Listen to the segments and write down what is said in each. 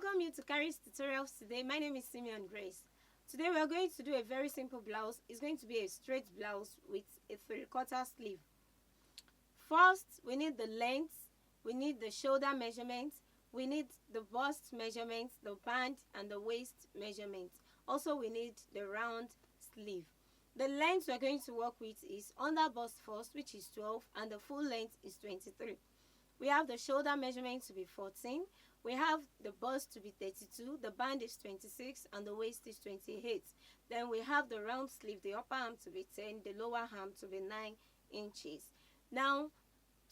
welcome you to Kharis tutorials today. My name is Simeon Grace. Today we are going to do a very simple blouse. It's going to be a straight blouse with a 3/4 sleeve. First, we need the length, we need the shoulder measurement, we need the bust measurement, the band and the waist measurement. Also, we need the round sleeve. The length we are going to work with is under bust first, which is 12, and the full length is 23. We have the shoulder measurement to be 14. We have the bust to be 32, the band is 26, and the waist is 28. Then we have the round sleeve, the upper arm to be 10, the lower arm to be 9 inches. Now,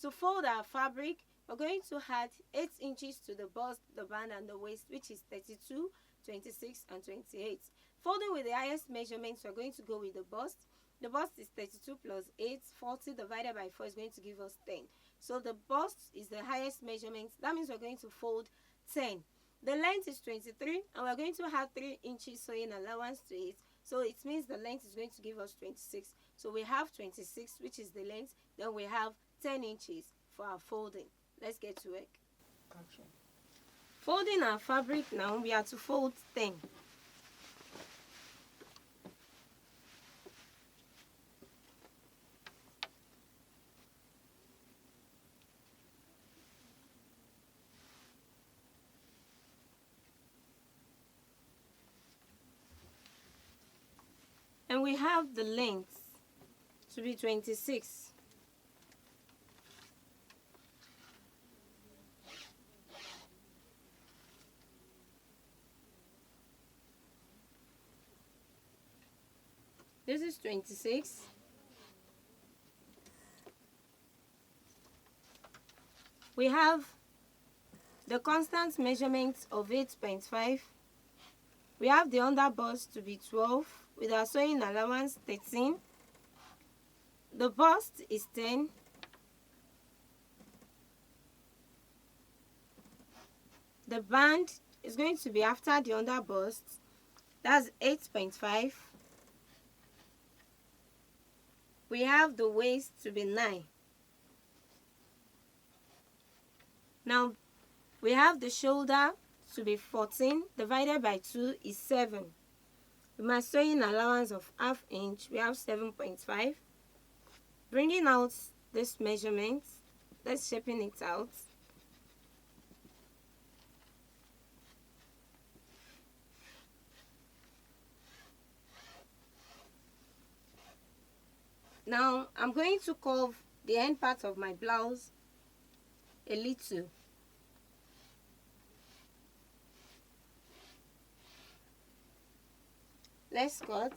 to fold our fabric, we're going to add 8 inches to the bust, the band, and the waist, which is 32, 26, and 28. Folding with the highest measurements, we're going to go with the bust. The bust is 32 plus 8, 40 divided by 4 is going to give us 10. So the bust is the highest measurement. That means we're going to fold 10. The length is 23, and we're going to add 3 inches sewing allowance to it. So it means the length is going to give us 26. So we have 26, which is the length. Then we have 10 inches for our folding. Let's get to work. Okay. Folding our fabric now, we are to fold 10. And we have the length to be 26. This is 26. We have the constant measurement of 8.5. We have the under bust to be 12 with our sewing allowance 13. The bust is 10. The band is going to be after the under bust. That's 8.5. We have the waist to be 9. Now we have the shoulder to be 14 divided by 2 is 7. With my sewing allowance of ½ inch, we have 7.5. Bringing out this measurement, let's shaping it out. Now I'm going to curve the end part of my blouse a little. Let's cut.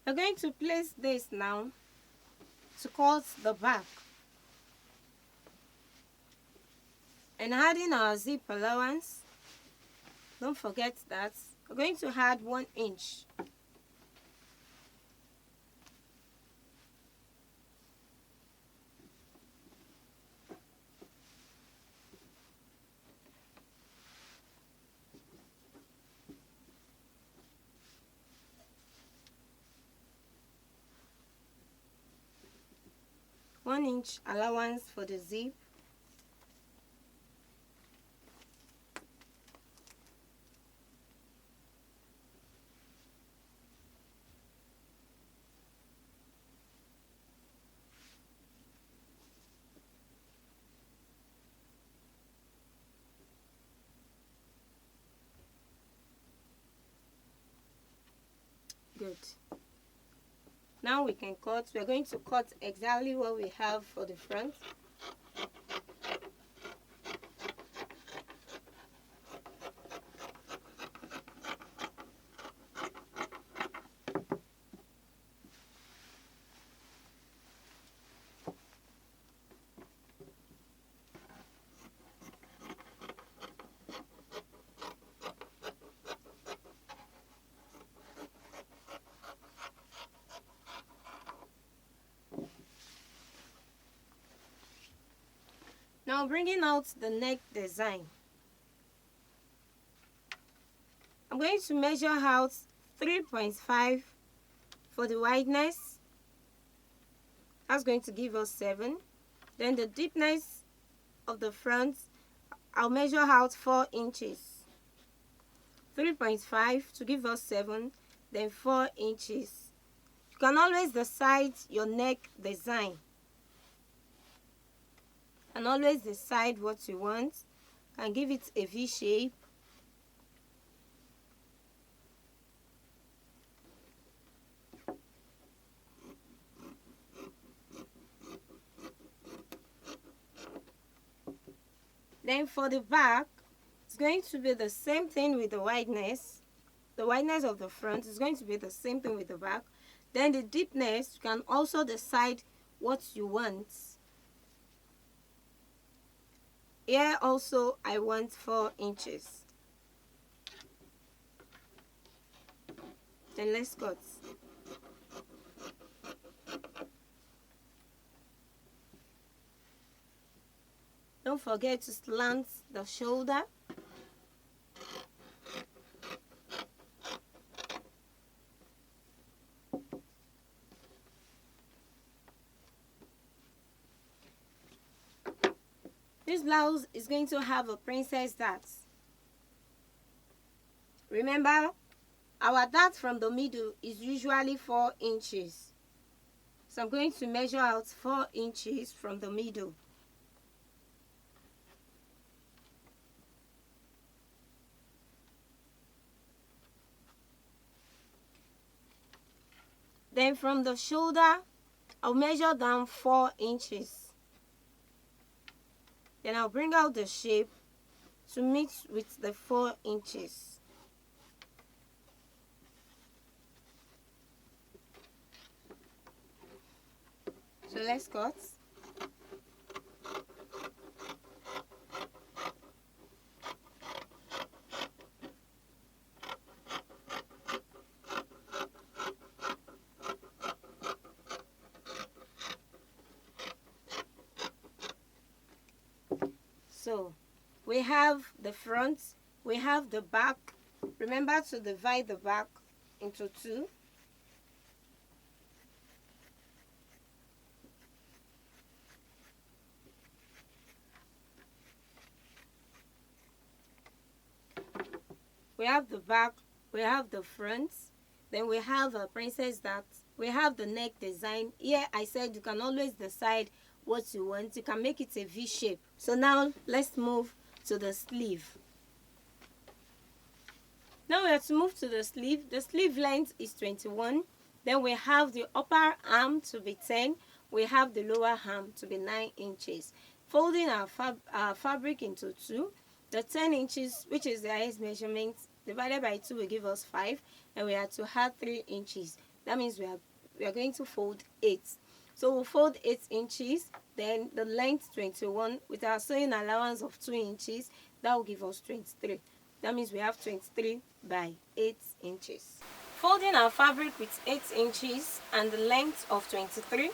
We're going to place this now to cut the back. And adding our zip allowance, don't forget that, we're going to add 1 inch. One inch allowance for the zip. Good. Now we can cut. We're going to cut exactly what we have for the front. Now bringing out the neck design. I'm going to measure out 3.5 for the wideness. That's going to give us 7. Then the deepness of the front, I'll measure out 4 inches. 3.5 to give us 7, then 4 inches. You can always decide your neck design and always decide what you want and give it a V shape. Then for the back, it's going to be the same thing with the wideness. The wideness of the front is going to be the same thing with the back. Then the deepness, you can also decide what you want. Here also I want 4 inches. Then let's cut. Don't forget to slant the shoulder. This blouse is going to have a princess dart. Remember, our dart from the middle is usually 4 inches. So I'm going to measure out 4 inches from the middle. Then from the shoulder, I'll measure down 4 inches. Then I'll bring out the shape to meet with the 4 inches. So let's cut. So we have the front, we have the back. Remember to divide the back into 2. We have the back, we have the front, then we have a princess dart, we have the neck design. Here I said you can always decide what you want. You can make it a V shape. So now let's move to the sleeve. Now we have to move to the sleeve. The sleeve length is 21. Then we have the upper arm to be 10. We have the lower arm to be 9 inches. Folding our fabric into 2. The 10 inches, which is the highest measurement, divided by 2 will give us 5. And we have to add 3 inches. That means we are going to fold 8. So we'll fold 8 inches. Then the length 21 with our sewing allowance of 2 inches. That will give us 23. That means we have 23 by 8 inches. Folding our fabric with 8 inches and the length of 23.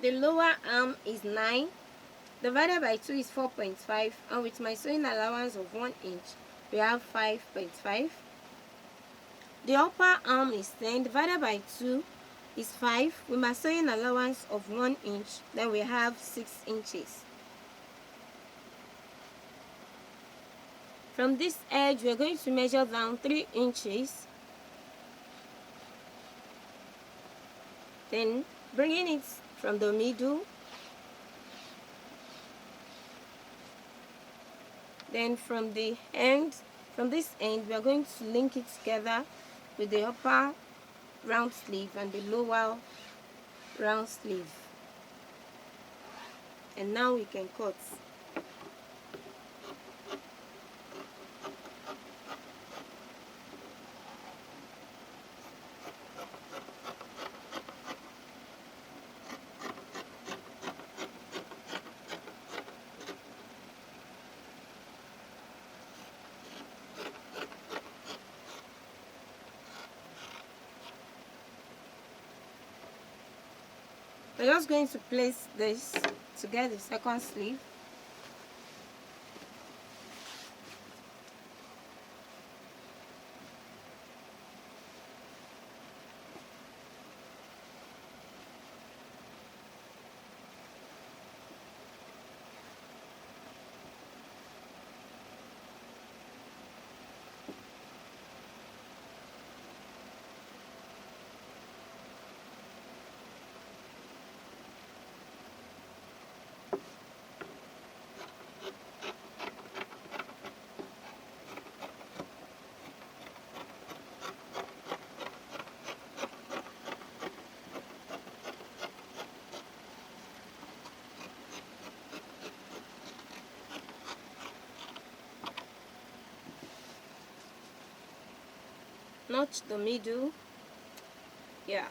The lower arm is 9. Divided by 2 is 4.5, and with my sewing allowance of 1 inch, we have 5.5. The upper arm is 10. Divided by 2 is 5. With my sewing allowance of 1 inch, then we have 6 inches. From this edge, we are going to measure down 3 inches. Then bringing it from the middle. Then from the end, from this end, we are going to link it together with the upper round sleeve and the lower round sleeve. And now we can cut. we're just going to place this to get the second sleeve. Notch the middle, yeah,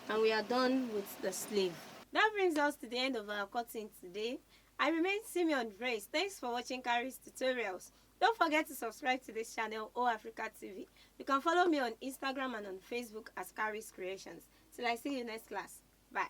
and we are done with the sleeve. That brings us to the end of our cutting today. I remain Simeon Grace. Thanks for watching Kharis tutorials. Don't forget to subscribe to this channel, HoAfricaTv. You can follow me on Instagram and on Facebook as Kharis Kreations. Till I see you next class. Bye.